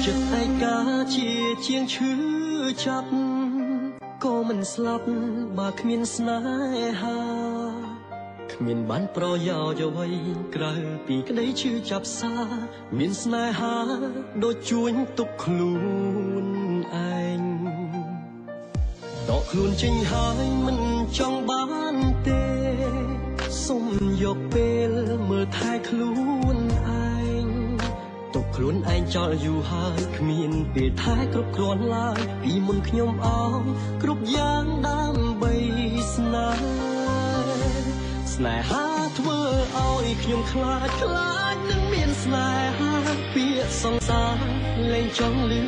ចិត្តឯកាជាជាងឈឺចាប់ក៏មិនស្លាប់បើគ្មានស្នេហាគ្មានបានប្រយោជន៍អ្វីក្រៅពីក្តីឈឺចាប់សាមានស្នេហាដូចជួញទុកខ្លួនឯងដកខ្លួនចេញហើយមិនចង់បានទេសុំយកពេលមើលថែខ្លួនឯងទុកខ្លួនឯងចោលយូរហើយគ្មានពេលថែគ្រប់គ្រាន់ឡើយពីមុនខ្ញុំអស់គ្រប់យ៉ាងដើម្បីស្នេហាធ្វើឲ្យខ្ញុំខ្លាចនឹងមានស្នេហាពាក្យសង្សារលែងចង់លឺ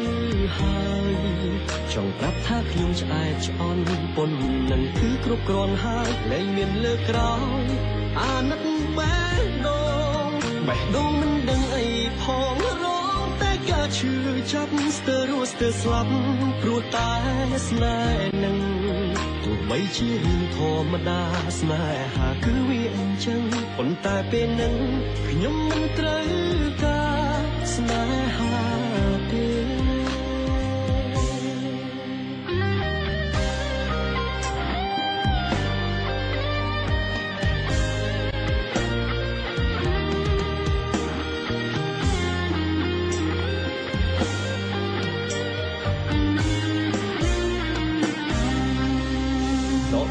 ហើយចង់ប្រាប់ថាខ្ញុំឆ្អែតឆ្អន់ប៉ុននឹងគឺគ្រប់គ្រាន់ហើយលែងមានលើក្រោយអាណិតបេះដូងមិនដឹងអីផងរងតែការឈឺចាប់ស្ទើរស្ទើរស្លាប់ព្រោះតែស្នេហ៍នឹងទោះបីជារឿងធម្មតាស្នេហាគឺវាអញ្ចឹងប៉ុន្តែពេលនឹងខ្ញុំមិនត្រូវការស្នេហាទេ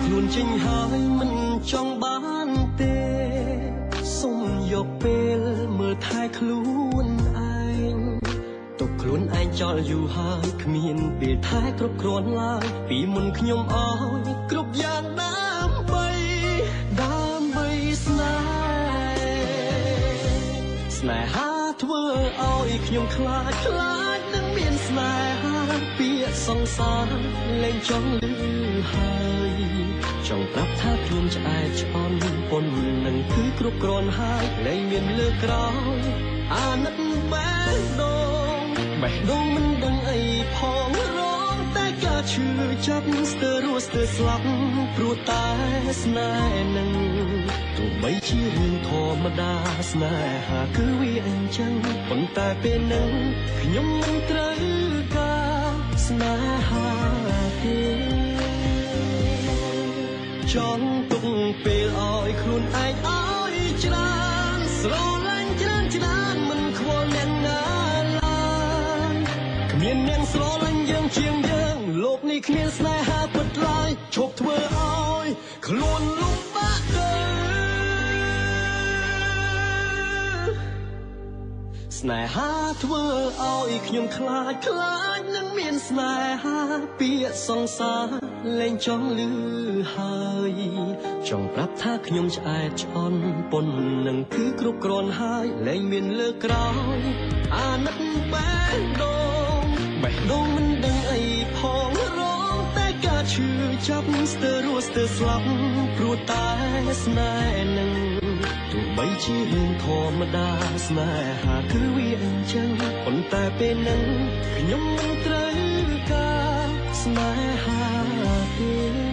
ខ្លួនចេញហើយមិនចង់បានទេសុំយកពេលមើលថែខ្លួនឯងទុកខ្លួនឯងចោលយូរហើយគ្មានពេលថែគ្រប់គ្រាន់ឡើយពីមុនខ្ញុំអស់គ្រប់យ៉ាងដើម្បីស្នេហាធ្វើឲ្យខ្ញុំខ្លាចនឹងមានស្នេហាពាក្យសង្សារលែងចង់លឺហើយចង់ប្រាប់ថាខ្ញុំឆ្អែតឆ្អន់ប៉ុននឹងគឺគ្រប់គ្រាន់ហើយលែងមានលើក្រោយអាណិតបេះដូងមិនដឹងអីផងរងតែការឈឺចាប់ស្ទើរស្លាប់ព្រោះតែស្នេហ៍នឹងទោះបីជារឿងធម្មតាស្នេហាគឺវាអញ្ចឹងប៉ុន្តែពេលនឹងខ្ញុំមិនត្រូវការស្នេហាទេចង់ទុកពេលឲ្យខ្លួនឯងឲ្យច្រើនស្រឡាញ់ច្រើនមិនខ្វល់អ្នកណាឡើយគ្មានអ្នកស្រឡាញ់យើងជាងយើងលោកនេះគ្មានស្នេហាពិតឡើយឈប់ធ្វើឲ្យខ្លួនលំបាកទៅស្នេហាធ្វើឲ្យខ្ញុំខ្លាចនឹងមានស្នេហាពាក្យសង្សារលែងចង់លឺហើយចង់ប្រាប់ថាខ្ញុំឆ្អែតឆ្អន់ប៉ុននឹងគឺគ្រប់គ្រាន់ហើយលែងមានលើក្រោយអាណិតបេះដូងមិនដឹងអីផងរងតែការឈឺចាប់ស្ទើរស្លាប់ព្រោះតែស្នេហ៍នឹងទោះបីជារឿងធម្មតាស្នេហាគឺវាអញ្ចឹងប៉ុន្តែពេលនឹងខ្ញុំមិនត្រូវការស្នេហាទេ